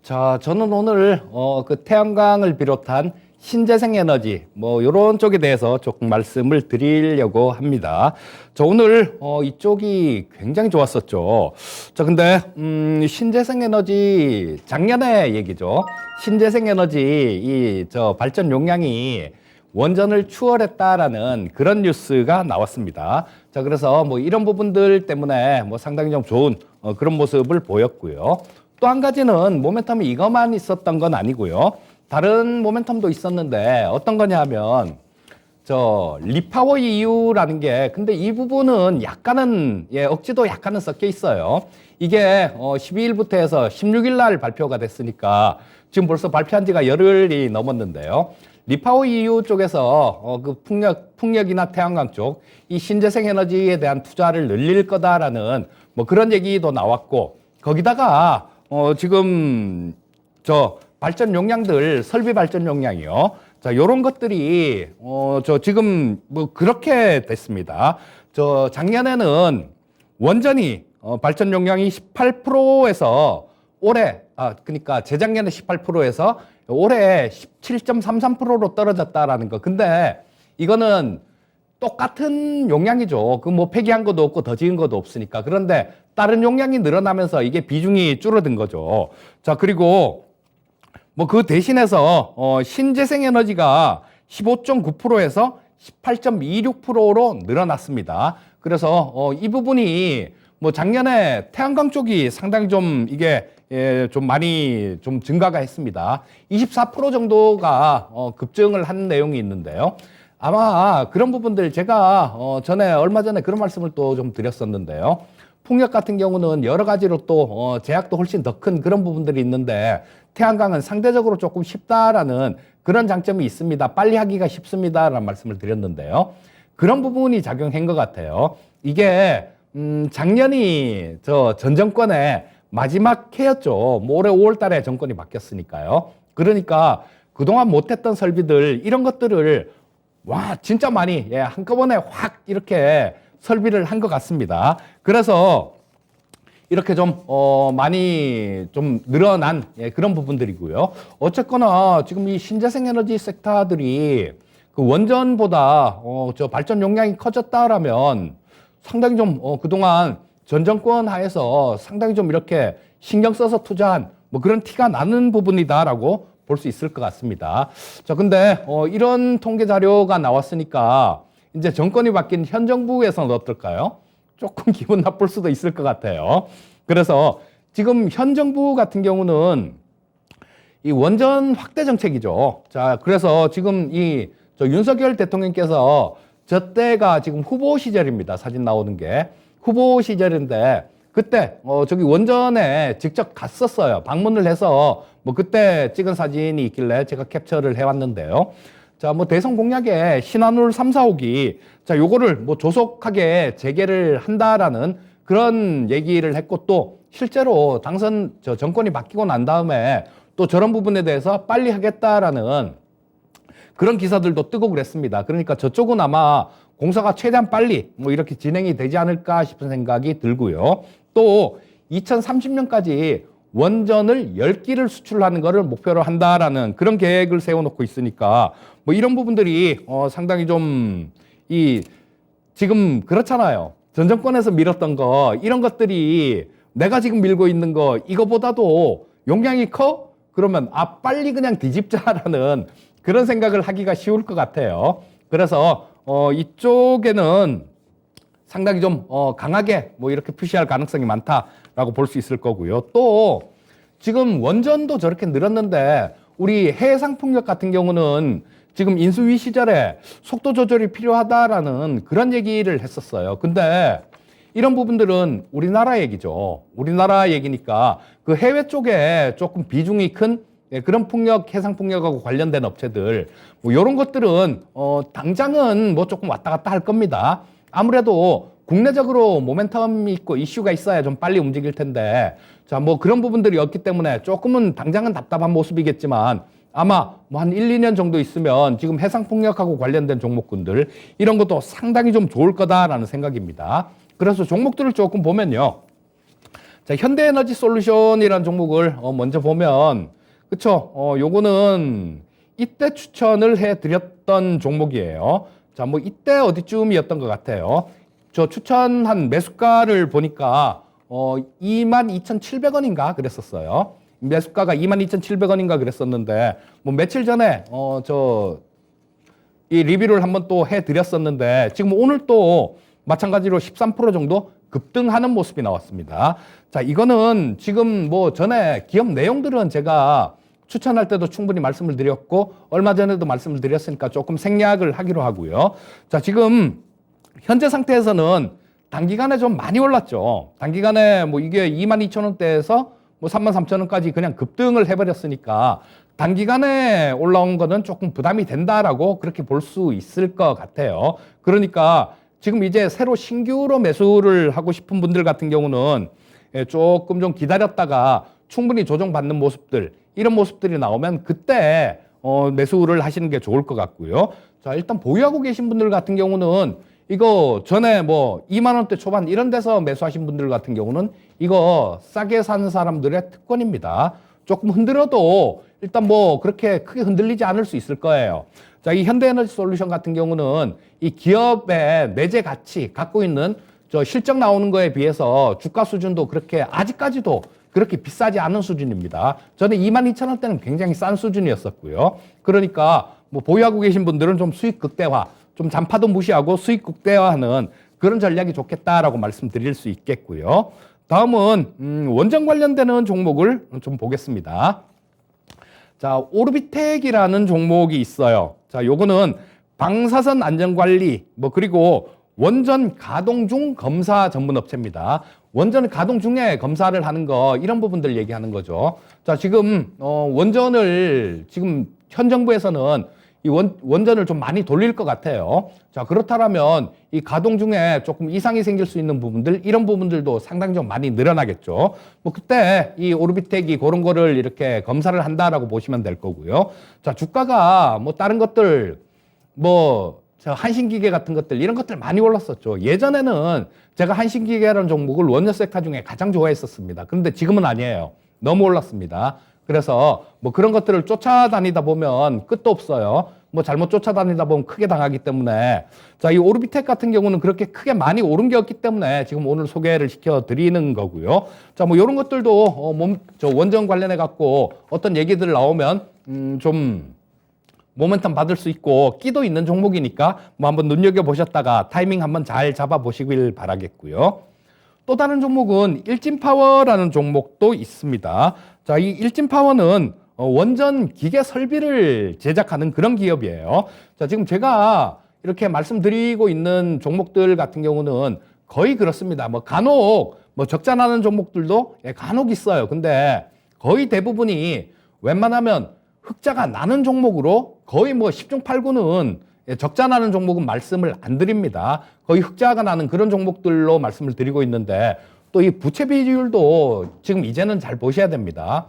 자, 저는 오늘 그 태양광을 비롯한 신재생 에너지 뭐 이런 쪽에 대해서 조금 말씀을 드리려고 합니다. 저 오늘 이쪽이 굉장히 좋았었죠. 자, 근데 신재생 에너지 작년의 얘기죠. 신재생 에너지 이 저 발전 용량이 원전을 추월했다라는 그런 뉴스가 나왔습니다. 자, 그래서 뭐 이런 부분들 때문에 뭐 상당히 좀 좋은 그런 모습을 보였고요. 또 한 가지는 모멘텀이 이것만 있었던 건 아니고요. 다른 모멘텀도 있었는데 어떤 거냐 하면 저 리파워 EU라는 게 근데 이 부분은 약간은 억지도 약간은 섞여 있어요. 이게 12일부터 해서 16일 날 발표가 됐으니까 지금 벌써 발표한 지가 열흘이 넘었는데요. 리파워 EU 쪽에서 그 풍력이나 태양광 쪽 이 신재생 에너지에 대한 투자를 늘릴 거다라는 뭐 그런 얘기도 나왔고 거기다가 지금 저 발전 용량들 설비 발전 용량이요. 자, 요런 것들이 저 지금 뭐 그렇게 됐습니다. 저 작년에는 원전이 발전 용량이 18%에서 올해 그러니까 재작년에 18%에서 올해 17.33%로 떨어졌다라는 거. 근데 이거는 똑같은 용량이죠. 그 뭐 폐기한 것도 없고 더 지은 것도 없으니까. 그런데 다른 용량이 늘어나면서 이게 비중이 줄어든 거죠. 자, 그리고 뭐 그 대신해서 신재생 에너지가 15.9%에서 18.26%로 늘어났습니다. 그래서 이 부분이 뭐 작년에 태양광 쪽이 상당히 좀 이게 좀 많이 좀 증가가 했습니다. 24% 정도가 급증을 한 내용이 있는데요. 아마 그런 부분들 제가 전에 얼마 전에 그런 말씀을 또 좀 드렸었는데요. 풍력 같은 경우는 여러 가지로 또 제약도 훨씬 더 큰 그런 부분들이 있는데 태양광은 상대적으로 조금 쉽다라는 그런 장점이 있습니다. 빨리 하기가 쉽습니다라는 말씀을 드렸는데요. 그런 부분이 작용한 것 같아요. 이게 작년이 저 전 정권의 마지막 해였죠. 뭐 올해 5월 달에 정권이 바뀌었으니까요. 그러니까 그동안 못했던 설비들 이런 것들을 와 진짜 많이 한꺼번에 확 이렇게 설비를 한 것 같습니다. 그래서 이렇게 좀 많이 좀 늘어난 그런 부분들이고요. 어쨌거나 지금 이 신재생 에너지 섹터들이 그 원전보다 저 발전 용량이 커졌다라면 상당히 좀 그동안 전 정권 하에서 상당히 좀 이렇게 신경 써서 투자한 뭐 그런 티가 나는 부분이다라고 볼 수 있을 것 같습니다. 자, 근데 이런 통계 자료가 나왔으니까 이제 정권이 바뀐 현 정부에서는 어떨까요? 조금 기분 나쁠 수도 있을 것 같아요. 그래서 지금 현 정부 같은 경우는 이 원전 확대 정책이죠. 자, 그래서 지금 저 윤석열 대통령께서 저 때가 지금 후보 시절입니다. 사진 나오는 게 후보 시절인데 그때 저기 원전에 직접 갔었어요. 방문을 해서 뭐 그때 찍은 사진이 있길래 제가 캡처를 해왔는데요. 자, 뭐 대선 공약에 신한울 3, 4호기 자, 요거를 뭐 조속하게 재개를 한다라는 그런 얘기를 했고 또 실제로 저 정권이 바뀌고 난 다음에 또 저런 부분에 대해서 빨리 하겠다라는 그런 기사들도 뜨고 그랬습니다. 그러니까 저쪽은 아마 공사가 최대한 빨리 뭐 이렇게 진행이 되지 않을까 싶은 생각이 들고요. 또 2030년까지 원전을 10기를 수출하는 것을 목표로 한다라는 그런 계획을 세워놓고 있으니까 뭐 이런 부분들이 상당히 좀 지금 그렇잖아요. 전 정권에서 밀었던 거 이런 것들이 내가 지금 밀고 있는 거 이거보다도 용량이 커? 그러면 빨리 그냥 뒤집자라는 그런 생각을 하기가 쉬울 것 같아요. 그래서 이쪽에는 상당히 좀 강하게 뭐 이렇게 푸시할 가능성이 많다라고 볼 수 있을 거고요. 또 지금 원전도 저렇게 늘었는데 우리 해상 풍력 같은 경우는 지금 인수위 시절에 속도 조절이 필요하다라는 그런 얘기를 했었어요. 근데 이런 부분들은 우리나라 얘기죠. 우리나라 얘기니까 그 해외 쪽에 조금 비중이 큰 그런 풍력, 해상 풍력하고 관련된 업체들 뭐 이런 것들은 당장은 뭐 조금 왔다 갔다 할 겁니다. 아무래도 국내적으로 모멘텀이 있고 이슈가 있어야 좀 빨리 움직일 텐데 자, 뭐 그런 부분들이 없기 때문에 조금은 당장은 답답한 모습이겠지만 아마 뭐 한 1, 2년 정도 있으면 지금 해상 풍력하고 관련된 종목군들 이런 것도 상당히 좀 좋을 거다라는 생각입니다. 그래서 종목들을 조금 보면요. 자, 현대에너지 솔루션이라는 종목을 먼저 보면, 그쵸? 요거는 이때 추천을 해드렸던 종목이에요. 자, 뭐 이때 어디쯤이었던 것 같아요. 저 추천한 매수가를 보니까 22,700원인가 그랬었어요. 매수가가 22,700원인가 그랬었는데, 뭐 며칠 전에 이 리뷰를 한번 또 해드렸었는데, 지금 오늘 또 마찬가지로 13% 정도 급등하는 모습이 나왔습니다. 자, 이거는 지금 뭐 전에 기업 내용들은 제가 추천할 때도 충분히 말씀을 드렸고, 얼마 전에도 말씀을 드렸으니까 조금 생략을 하기로 하고요. 자, 지금 현재 상태에서는 단기간에 좀 많이 올랐죠. 단기간에 뭐 이게 22,000원대에서 뭐 33,000원까지 그냥 급등을 해버렸으니까 단기간에 올라온 거는 조금 부담이 된다라고 그렇게 볼 수 있을 것 같아요. 그러니까 지금 이제 새로 신규로 매수를 하고 싶은 분들 같은 경우는 조금 좀 기다렸다가 충분히 조정받는 모습들, 이런 모습들이 나오면 그때 매수를 하시는 게 좋을 것 같고요. 자, 일단 보유하고 계신 분들 같은 경우는 이거 전에 뭐 2만 원대 초반 이런 데서 매수하신 분들 같은 경우는 이거 싸게 산 사람들의 특권입니다. 조금 흔들어도 일단 뭐 그렇게 크게 흔들리지 않을 수 있을 거예요. 자, 이 현대에너지 솔루션 같은 경우는 이 기업의 내재 가치 갖고 있는 저 실적 나오는 거에 비해서 주가 수준도 그렇게 아직까지도 그렇게 비싸지 않은 수준입니다. 전에 22,000원대는 굉장히 싼 수준이었었고요. 그러니까 뭐 보유하고 계신 분들은 좀 수익 극대화, 좀 잔파도 무시하고 수익 극대화하는 그런 전략이 좋겠다라고 말씀드릴 수 있겠고요. 다음은 원전 관련되는 종목을 좀 보겠습니다. 자, 오르비텍이라는 종목이 있어요. 자, 요거는 방사선 안전관리, 뭐 그리고 원전 가동 중 검사 전문 업체입니다. 원전 가동 중에 검사를 하는 거, 이런 부분들 얘기하는 거죠. 자, 지금 원전을 지금 현 정부에서는 이 원전을 좀 많이 돌릴 것 같아요. 자, 그렇다면 이 가동 중에 조금 이상이 생길 수 있는 부분들, 이런 부분들도 상당히 좀 많이 늘어나겠죠. 뭐 그때 이 오르비텍이 그런 거를 이렇게 검사를 한다라고 보시면 될 거고요. 자, 주가가 뭐 다른 것들, 뭐 한신기계 같은 것들, 이런 것들 많이 올랐었죠. 예전에는 제가 한신기계라는 종목을 원자세카 중에 가장 좋아했었습니다. 그런데 지금은 아니에요. 너무 올랐습니다. 그래서 뭐 그런 것들을 쫓아다니다 보면 끝도 없어요. 뭐 잘못 쫓아다니다 보면 크게 당하기 때문에, 자, 이 오르비텍 같은 경우는 그렇게 크게 많이 오른 게 없기 때문에 지금 오늘 소개를 시켜 드리는 거고요. 자, 뭐 이런 것들도 저 원전 관련해 갖고 어떤 얘기들 나오면 좀 모멘텀 받을 수 있고 끼도 있는 종목이니까 뭐 한번 눈여겨보셨다가 타이밍 한번 잘 잡아보시길 바라겠고요. 또 다른 종목은 일진파워라는 종목도 있습니다. 자, 이 일진파워는 원전 기계 설비를 제작하는 그런 기업이에요. 자, 지금 제가 이렇게 말씀드리고 있는 종목들 같은 경우는 거의 그렇습니다. 뭐 간혹 뭐 적자 나는 종목들도 간혹 있어요. 근데 거의 대부분이 웬만하면 흑자가 나는 종목으로 거의 뭐 10중 8구는 적자 나는 종목은 말씀을 안 드립니다. 거의 흑자가 나는 그런 종목들로 말씀을 드리고 있는데, 또 이 부채 비율도 지금 이제는 잘 보셔야 됩니다.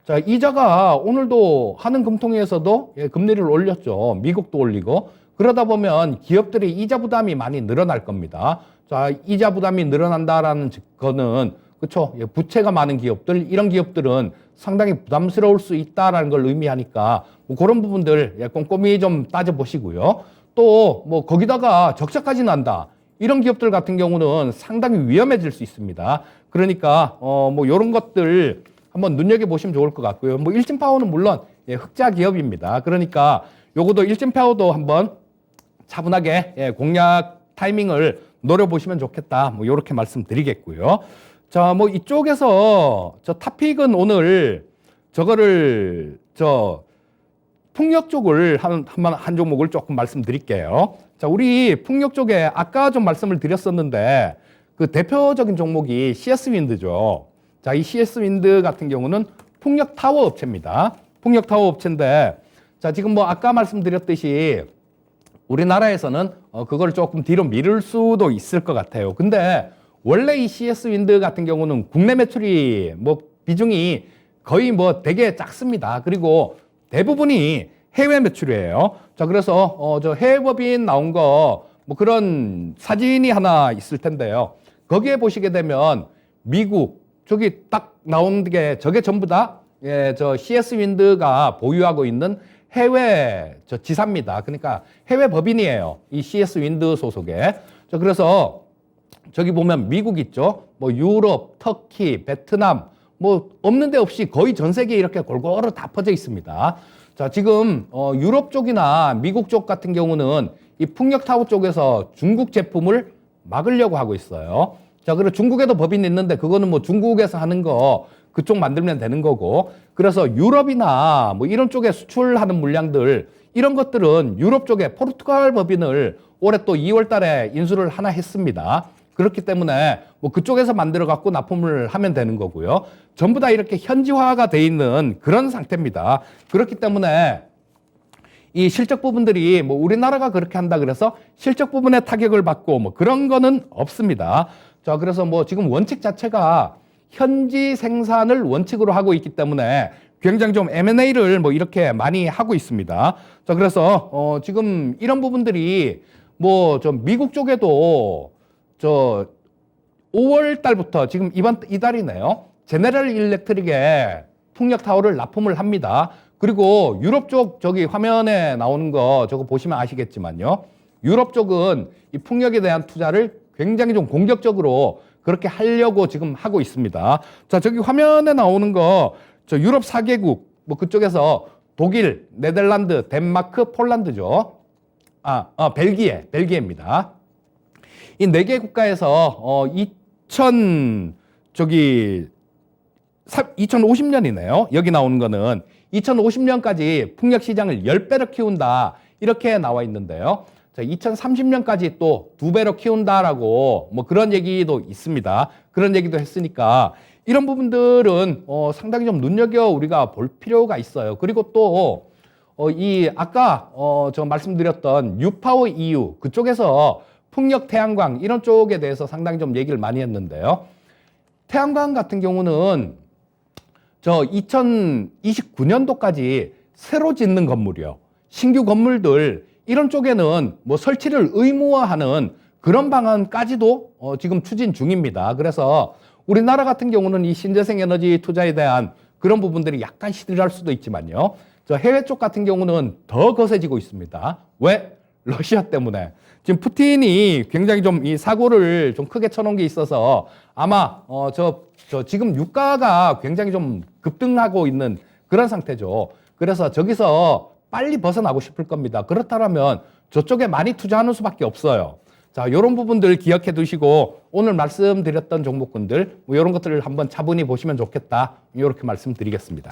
자, 이자가 오늘도 하는금통위에서도 금리를 올렸죠. 미국도 올리고. 그러다 보면 기업들의 이자 부담이 많이 늘어날 겁니다. 자, 이자 부담이 늘어난다라는 거는, 그렇죠, 부채가 많은 기업들, 이런 기업들은 상당히 부담스러울 수 있다라는 걸 의미하니까 뭐 그런 부분들 꼼꼼히 좀 따져보시고요. 또 뭐 거기다가 적자까지 난다, 이런 기업들 같은 경우는 상당히 위험해질 수 있습니다. 그러니까 뭐 이런 것들 한번 눈여겨보시면 좋을 것 같고요. 뭐 일진파워는 물론 흑자 기업입니다. 그러니까 요것도 일진파워도 한번 차분하게 공략 타이밍을 노려보시면 좋겠다, 뭐 이렇게 말씀드리겠고요. 자, 뭐 이쪽에서 저 탑픽은 오늘 저거를 풍력 쪽을 한 종목을 조금 말씀드릴게요. 자, 우리 풍력 쪽에 아까 좀 말씀을 드렸었는데 그 대표적인 종목이 CS 윈드죠. 자, 이 CS 윈드 같은 경우는 풍력 타워 업체입니다. 풍력 타워 업체인데, 자, 지금 뭐 아까 말씀드렸듯이 우리나라에서는 그걸 조금 뒤로 미룰 수도 있을 것 같아요. 근데 원래 이 CS 윈드 같은 경우는 국내 매출이 뭐 비중이 거의 뭐 되게 작습니다. 그리고 대부분이 해외 매출이에요. 자, 그래서 저 해외 법인 나온 거 뭐 그런 사진이 하나 있을 텐데요. 거기에 보시게 되면 미국, 저기 딱 나오는 게 저게 전부 다 예, 저 CS 윈드가 보유하고 있는 해외 저 지사입니다. 그러니까 해외 법인이에요. 이 CS 윈드 소속에. 저 그래서 저기 보면 미국 있죠. 뭐 유럽, 터키, 베트남 뭐 없는 데 없이 거의 전 세계에 이렇게 골고루 다 퍼져 있습니다. 자, 지금 유럽 쪽이나 미국 쪽 같은 경우는 이 풍력타워 쪽에서 중국 제품을 막으려고 하고 있어요. 자, 그리고 중국에도 법인이 있는데 그거는 뭐 중국에서 하는 거 그쪽 만들면 되는 거고, 그래서 유럽이나 뭐 이런 쪽에 수출하는 물량들 이런 것들은 유럽 쪽에 포르투갈 법인을 올해 또 2월 달에 인수를 하나 했습니다. 그렇기 때문에 뭐 그쪽에서 만들어 갖고 납품을 하면 되는 거고요. 전부 다 이렇게 현지화가 돼 있는 그런 상태입니다. 그렇기 때문에 이 실적 부분들이 뭐 우리나라가 그렇게 한다 그래서 실적 부분에 타격을 받고 뭐 그런 거는 없습니다. 자, 그래서 뭐 지금 원칙 자체가 현지 생산을 원칙으로 하고 있기 때문에 굉장히 좀 M&A를 뭐 이렇게 많이 하고 있습니다. 자, 그래서 지금 이런 부분들이 뭐 좀 미국 쪽에도 저 5월 달부터 지금 이달이네요. 제네럴 일렉트릭에 풍력 타워를 납품을 합니다. 그리고 유럽 쪽 저기 화면에 나오는 거 저거 보시면 아시겠지만요. 유럽 쪽은 이 풍력에 대한 투자를 굉장히 좀 공격적으로 그렇게 하려고 지금 하고 있습니다. 자, 저기 화면에 나오는 거 저 유럽 4개국 뭐 그쪽에서 독일, 네덜란드, 덴마크, 폴란드죠. 벨기에입니다. 이 4개 국가에서 2050년이네요. 여기 나오는 거는 2050년까지 풍력 시장을 10배로 키운다. 이렇게 나와 있는데요. 자, 2030년까지 또 2배로 키운다라고 뭐 그런 얘기도 있습니다. 그런 얘기도 했으니까 이런 부분들은 상당히 좀 눈여겨 우리가 볼 필요가 있어요. 그리고 또 아까 저 말씀드렸던 뉴파워 EU 그쪽에서 풍력 태양광 이런 쪽에 대해서 상당히 좀 얘기를 많이 했는데요. 태양광 같은 경우는 저 2029년도까지 새로 짓는 건물이요. 신규 건물들 이런 쪽에는 뭐 설치를 의무화하는 그런 방안까지도 지금 추진 중입니다. 그래서 우리나라 같은 경우는 이 신재생 에너지 투자에 대한 그런 부분들이 약간 시들할 수도 있지만요. 저 해외 쪽 같은 경우는 더 거세지고 있습니다. 왜? 러시아 때문에. 지금 푸틴이 굉장히 좀 이 사고를 좀 크게 쳐놓은 게 있어서 아마 지금 유가가 굉장히 좀 급등하고 있는 그런 상태죠. 그래서 저기서 빨리 벗어나고 싶을 겁니다. 그렇다면 저쪽에 많이 투자하는 수밖에 없어요. 자, 이런 부분들 기억해 두시고 오늘 말씀드렸던 종목군들 뭐 이런 것들을 한번 차분히 보시면 좋겠다. 이렇게 말씀드리겠습니다.